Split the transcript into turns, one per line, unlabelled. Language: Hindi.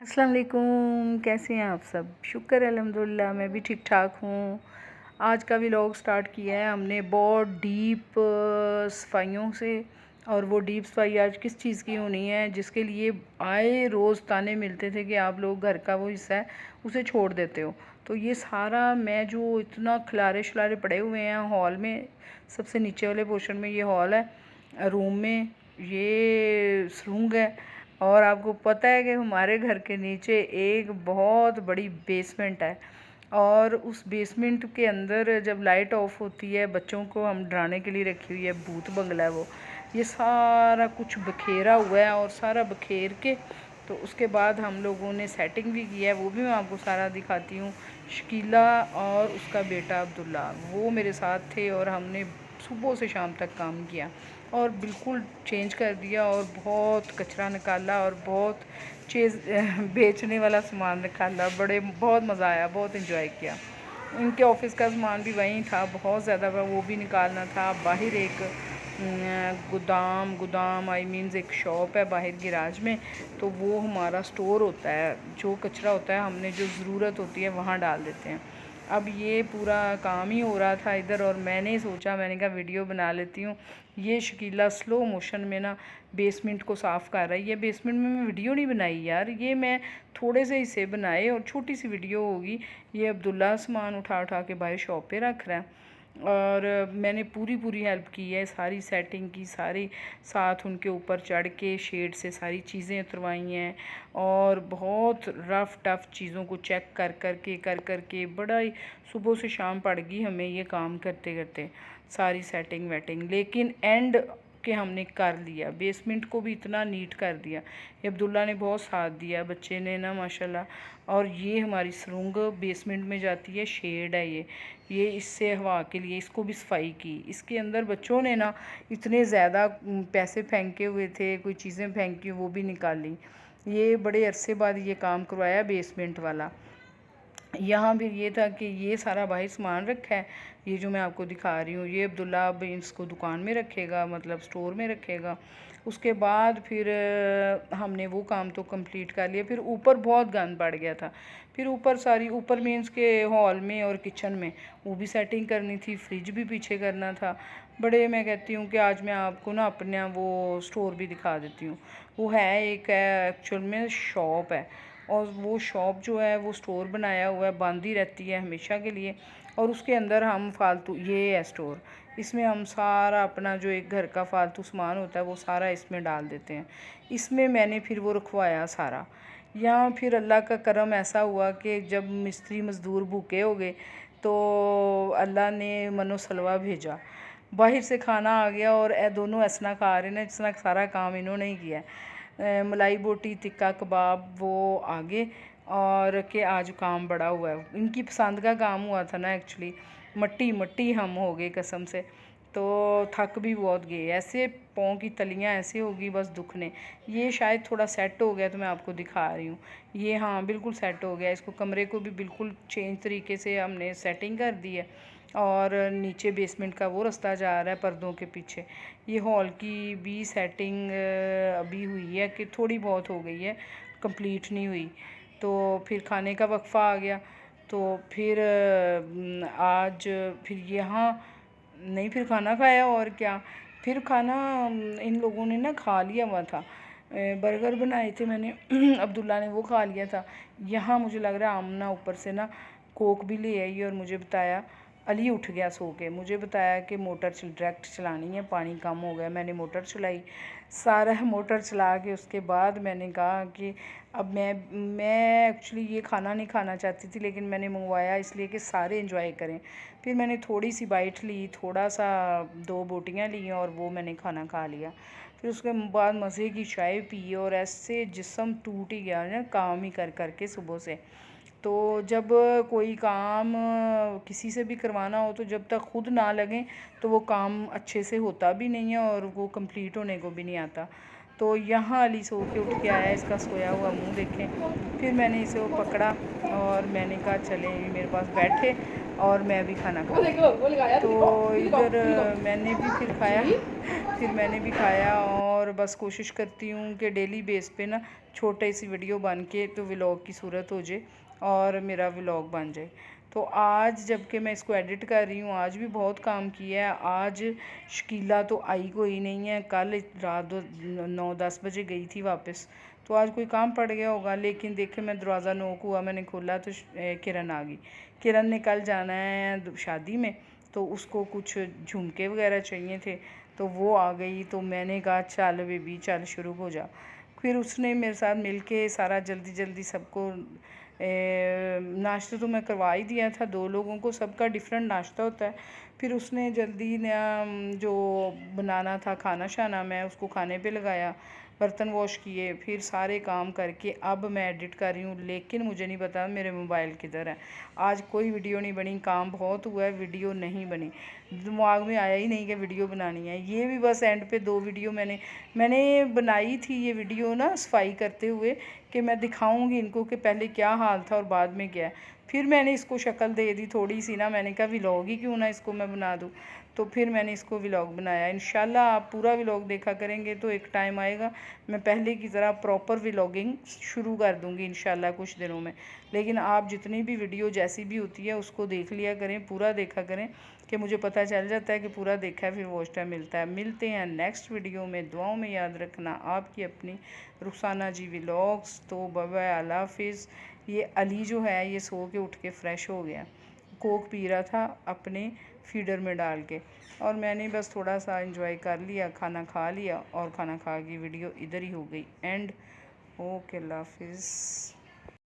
अस्सलाम वालेकुम, कैसे हैं आप सब। शुक्र है अल्हम्दुलिल्लाह, मैं भी ठीक ठाक हूँ। आज का व्लॉग स्टार्ट किया है हमने बहुत डीप सफाइयों से। और वो डीप सफाई आज किस चीज़ की होनी है, जिसके लिए आए रोज़ ताने मिलते थे कि आप लोग घर का वो हिस्सा है उसे छोड़ देते हो। तो ये सारा मैं जो इतना खिलारे शलारे पड़े हुए हैं हॉल में, सबसे नीचे वाले पोर्शन में ये हॉल है, रूम में ये सुरंग है। और आपको पता है कि हमारे घर के नीचे एक बहुत बड़ी बेसमेंट है, और उस बेसमेंट के अंदर जब लाइट ऑफ होती है, बच्चों को हम डराने के लिए रखी हुई है भूत बंगला है वो। ये सारा कुछ बखेरा हुआ है, और सारा बखेर के तो उसके बाद हम लोगों ने सेटिंग भी किया है, वो भी मैं आपको सारा दिखाती हूँ। शकीला और उसका बेटा अब्दुल्ला वो मेरे साथ थे, और हमने सुबह से शाम तक काम किया और बिल्कुल चेंज कर दिया, और बहुत कचरा निकाला, और बहुत चीज़ बेचने वाला सामान निकाला। बहुत मज़ा आया, बहुत इन्जॉय किया। इनके ऑफिस का सामान भी वहीं था, बहुत ज़्यादा वो भी निकालना था। बाहर एक गोदाम आई मीन्स एक शॉप है बाहर गैराज में, तो वो हमारा स्टोर होता है। जो कचरा होता है हमने जो ज़रूरत होती है वहाँ डाल देते हैं। अब ये पूरा काम ही हो रहा था इधर, और मैंने सोचा, मैंने कहा वीडियो बना लेती हूँ। ये शकीला स्लो मोशन में ना बेसमेंट को साफ़ कर रही है। बेसमेंट में मैं वीडियो नहीं बनाई यार, ये मैं थोड़े से हिस्से बनाए और छोटी सी वीडियो होगी। ये अब्दुल्ला सामान उठा उठा के बाहर शॉप पे रख रहा है, और मैंने पूरी हेल्प की है, सारी सेटिंग की, सारी साथ उनके ऊपर चढ़ के शेड से सारी चीज़ें उतरवाई हैं, और बहुत रफ़ टफ़ चीज़ों को चेक कर के बड़ा ही सुबह से शाम पड़ गई हमें ये काम करते करते, सारी सेटिंग वेटिंग। लेकिन एंड के हमने कर लिया, बेसमेंट को भी इतना नीट कर दिया। ये अब्दुल्ला ने बहुत साथ दिया, बच्चे ने ना माशाल्लाह। और ये हमारी सुरंग बेसमेंट में जाती है, शेड है ये इससे हवा के लिए इसको भी सफाई की। इसके अंदर बच्चों ने ना इतने ज़्यादा पैसे फेंके हुए थे, कोई चीज़ें फेंकी वो भी निकाली। ये बड़े अरसे बाद ये काम करवाया बेसमेंट वाला। यहाँ भी ये था कि ये सारा बाहर सामान रखा है, ये जो मैं आपको दिखा रही हूँ। ये अब्दुल्ला अब इसको दुकान में रखेगा, मतलब स्टोर में रखेगा। उसके बाद फिर हमने वो काम तो कंप्लीट कर लिया। फिर ऊपर बहुत गंद पड़ गया था, फिर ऊपर सारी ऊपर मीन्स के हॉल में और किचन में वो भी सेटिंग करनी थी, फ्रिज भी पीछे करना था। बड़े मैं कहती हूँ कि आज मैं आपको ना अपना वो स्टोर भी दिखा देती हूँ। वो है एक एक्चुअल में शॉप है, और वो शॉप जो है वो स्टोर बनाया हुआ है, बंद ही रहती है हमेशा के लिए। और उसके अंदर हम फालतू, ये है स्टोर, इसमें हम सारा अपना जो एक घर का फालतू सामान होता है वो सारा इसमें डाल देते हैं। इसमें मैंने फिर वो रखवाया सारा। यहाँ फिर अल्लाह का करम ऐसा हुआ कि जब मिस्त्री मज़दूर भूखे हो गए तो अल्लाह ने मनो सलवा भेजा, बाहर से खाना आ गया, और दोनों ऐसा खा रहे हैं जिसना सारा काम इन्होंने ही किया है। मलाई बोटी टिक्का कबाब वो आगे, और कि आज काम बड़ा हुआ है, इनकी पसंद का काम हुआ था ना एक्चुअली। मट्टी मट्टी हम हो गए कसम से, तो थक भी बहुत गए, ऐसे पाँव की तलियां ऐसे होगी बस दुखने। ये शायद थोड़ा सेट हो गया तो मैं आपको दिखा रही हूँ। ये हाँ बिल्कुल सेट हो गया, इसको कमरे को भी बिल्कुल चेंज तरीके से हमने सेटिंग कर दी है। और नीचे बेसमेंट का वो रास्ता जा रहा है पर्दों के पीछे। ये हॉल की भी सेटिंग अभी हुई है कि थोड़ी बहुत हो गई है, कंप्लीट नहीं हुई। तो फिर खाने का वक्फ़ा आ गया, तो फिर आज फिर यहाँ नहीं, फिर खाना खाया। और क्या, फिर खाना इन लोगों ने ना खा लिया हुआ था। बर्गर बनाए थे मैंने अब्दुल्ला ने वो खा लिया था। यहाँ मुझे लग रहा है आमना ऊपर से ना कोक भी ले आई, और मुझे बताया, अली उठ गया सो के, मुझे बताया कि मोटर डायरेक्ट चलानी है, पानी कम हो गया। मैंने मोटर चलाई, सारा मोटर चला के उसके बाद मैंने कहा कि अब मैं एक्चुअली ये खाना नहीं खाना चाहती थी, लेकिन मैंने मंगवाया इसलिए कि सारे एंजॉय करें। फिर मैंने थोड़ी सी बाइट ली, थोड़ा सा 2 बोटियाँ ली, और वो मैंने खाना खा लिया। फिर उसके बाद मज़े की चाय पी, और ऐसे जिस्म टूट ही गया ना काम ही कर के सुबह से। तो जब कोई काम किसी से भी करवाना हो तो जब तक खुद ना लगें तो वो काम अच्छे से होता भी नहीं है, और वो कंप्लीट होने को भी नहीं आता। तो यहाँ अली सो के उठ के आया, इसका सोया हुआ मुंह देखें। फिर मैंने इसे वो पकड़ा, और मैंने कहा चले मेरे पास बैठे, और मैं भी खाना खा। तो इधर मैंने भी फिर खाया, और और बस कोशिश करती हूँ कि डेली बेस पे ना छोटी सी वीडियो बन के तो व्लॉग की सूरत हो जाए और मेरा व्लॉग बन जाए। तो आज जबकि मैं इसको एडिट कर रही हूँ, आज भी बहुत काम किया है। आज शकीला तो आई कोई नहीं है, कल रात 9-10 बजे गई थी वापस, तो आज कोई काम पड़ गया होगा। लेकिन देखे मैं दरवाज़ा नॉक हुआ, मैंने खोला तो किरण आ गई। किरण ने कल जाना है शादी में, तो उसको कुछ झुमके वगैरह चाहिए थे, तो वो आ गई। तो मैंने कहा चल बेबी चल शुरू हो जा। फिर उसने मेरे साथ मिलके सारा जल्दी जल्दी सबको नाश्ता तो मैं करवा ही दिया था, 2 लोगों को, सबका डिफरेंट नाश्ता होता है। फिर उसने जल्दी जो बनाना था खाना शाना, मैं उसको खाने पे लगाया, बर्तन वॉश किए, फिर सारे काम करके अब मैं एडिट कर रही हूँ। लेकिन मुझे नहीं पता मेरे मोबाइल किधर है। आज कोई वीडियो नहीं बनी, काम बहुत हुआ है, वीडियो नहीं बनी, दिमाग में आया ही नहीं कि वीडियो बनानी है। ये भी बस एंड पे 2 वीडियो मैंने बनाई थी, ये वीडियो ना सफाई करते हुए, कि मैं दिखाऊंगी इनको कि पहले क्या हाल था और बाद में क्या है। फिर मैंने इसको शक्ल दे दी थोड़ी सी ना, मैंने कहा व्लॉग ही क्यों ना इसको मैं बना दूँ, तो फिर मैंने इसको व्लॉग बनाया। इंशाल्लाह आप पूरा व्लॉग देखा करेंगे तो एक टाइम आएगा मैं पहले की तरह प्रॉपर व्लॉगिंग शुरू कर दूँगी इंशाल्लाह कुछ दिनों में। लेकिन आप जितनी भी वीडियो जैसी भी होती है उसको देख लिया करें, पूरा देखा करें, कि मुझे पता चल जाता है कि पूरा देखा है, फिर वॉच टाइम मिलता है। मिलते हैं नेक्स्ट वीडियो में, दुआओं में याद रखना आपकी अपनी रुखसाना जी व्लॉग्स। तो बाय बाय, अल्लाह हाफिज़। ये अली जो है ये सो के उठ के फ्रेश हो गया, कोक पी रहा था अपने फीडर में डाल के, और मैंने बस थोड़ा सा एंजॉय कर लिया, खाना खा लिया, और खाना खा के वीडियो इधर ही हो गई एंड। ओके, अल्लाह हाफिज़।